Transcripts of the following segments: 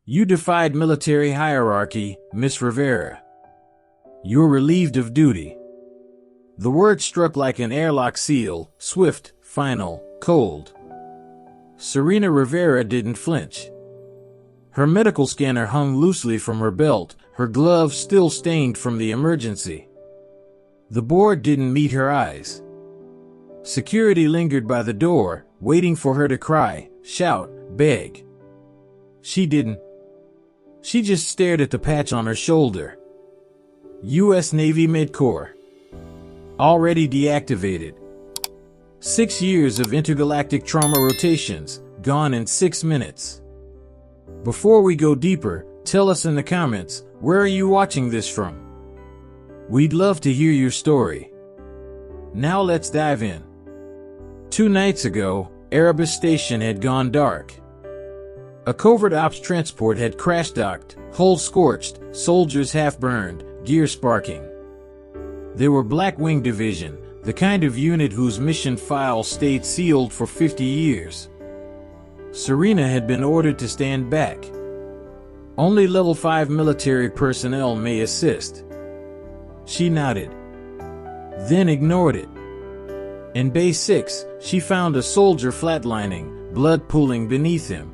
You defied military hierarchy, Miss Rivera. You're relieved of duty. The word struck like an airlock seal, swift, final, cold. Serena Rivera didn't flinch. Her medical scanner hung loosely from her belt, her glove still stained from the emergency. The board didn't meet her eyes. Security lingered by the door, waiting for her to cry, shout, beg. She didn't. She just stared at the patch on her shoulder. U.S. Navy Mid-Corps. Already deactivated. 6 years of intergalactic trauma rotations, gone in 6 minutes. Before we go deeper, tell us in the comments, where are you watching this from? We'd love to hear your story. Now let's dive in. 2 nights ago, Erebus Station had gone dark. A covert ops transport had crash-docked, hull scorched, soldiers half-burned, gear sparking. They were Black Wing Division, the kind of unit whose mission file stayed sealed for 50 years. Serena had been ordered to stand back. Only level 5 military personnel may assist. She nodded, then ignored it. In Bay 6, she found a soldier flatlining, blood pooling beneath him.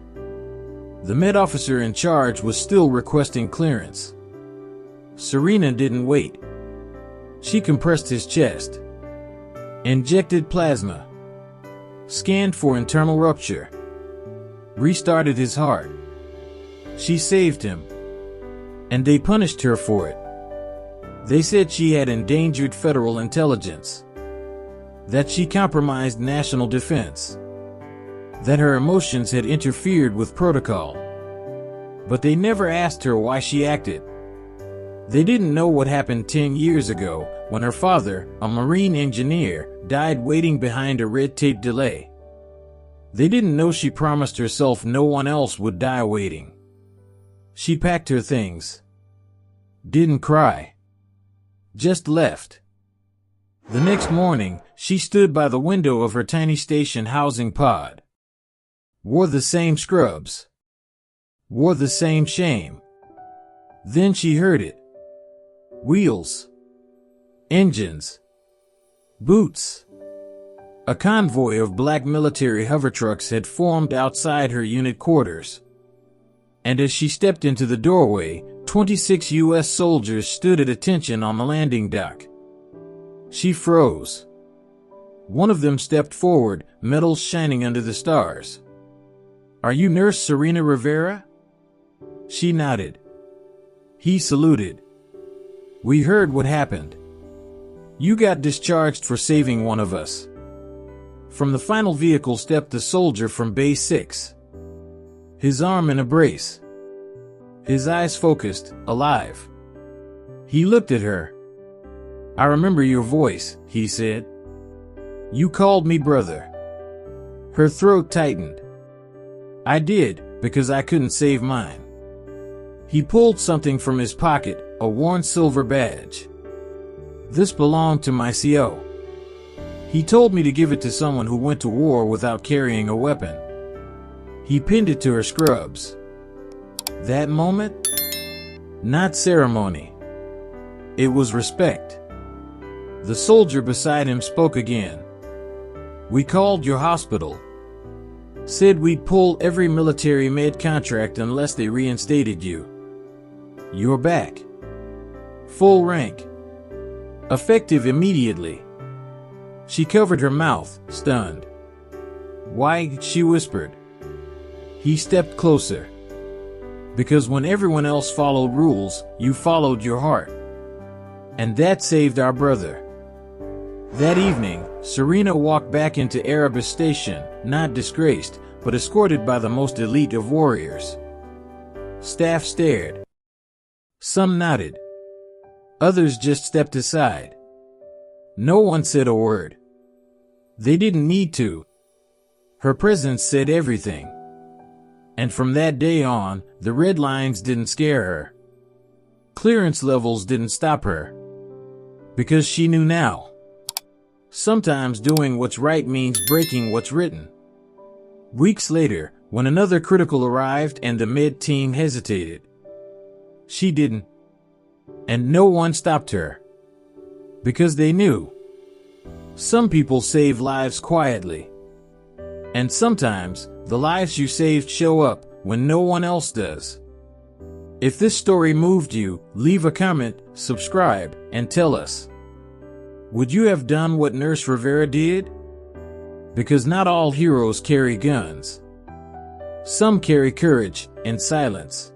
The med officer in charge was still requesting clearance. Serena didn't wait. She compressed his chest, injected plasma, scanned for internal rupture, restarted his heart. She saved him, and they punished her for it. They said she had endangered federal intelligence, that she compromised national defense, that her emotions had interfered with protocol. But they never asked her why she acted. They didn't know what happened 10 years ago when her father, a Marine engineer, died waiting behind a red tape delay. They didn't know she promised herself no one else would die waiting. She packed her things. Didn't cry. Just left. The next morning, she stood by the window of her tiny station housing pod. Wore the same scrubs. Wore the same shame. Then she heard it. Wheels. Engines. Boots. A convoy of black military hover trucks had formed outside her unit quarters. And as she stepped into the doorway, 26 U.S. soldiers stood at attention on the landing dock. She froze. One of them stepped forward, medals shining under the stars. "Are you Nurse Serena Rivera?" She nodded. He saluted. "We heard what happened. You got discharged for saving one of us." From the final vehicle stepped the soldier from Bay 6. His arm in a brace. His eyes focused, alive. He looked at her. "I remember your voice," he said. "You called me brother." Her throat tightened. "I did, because I couldn't save mine." He pulled something from his pocket, a worn silver badge. "This belonged to my CO. He told me to give it to someone who went to war without carrying a weapon." He pinned it to her scrubs. That moment? Not ceremony. It was respect. The soldier beside him spoke again. "We called your hospital. Said we'd pull every military med contract unless they reinstated you. You're back. Full rank. Effective immediately." She covered her mouth, stunned. "Why?" she whispered. He stepped closer. "Because when everyone else followed rules, you followed your heart. And that saved our brother." That evening, Serena walked back into Erebus Station, not disgraced, but escorted by the most elite of warriors. Staff stared. Some nodded. Others just stepped aside. No one said a word. They didn't need to. Her presence said everything. And from that day on, the red lines didn't scare her. Clearance levels didn't stop her. Because she knew now. Sometimes doing what's right means breaking what's written. Weeks later, When another critical arrived and the med team hesitated, she didn't. And no one stopped her. Because they knew. Some people save lives quietly. And sometimes, the lives you saved show up when no one else does. If this story moved you, leave a comment, subscribe, and tell us. Would you have done what Nurse Rivera did? Because not all heroes carry guns. Some carry courage and silence.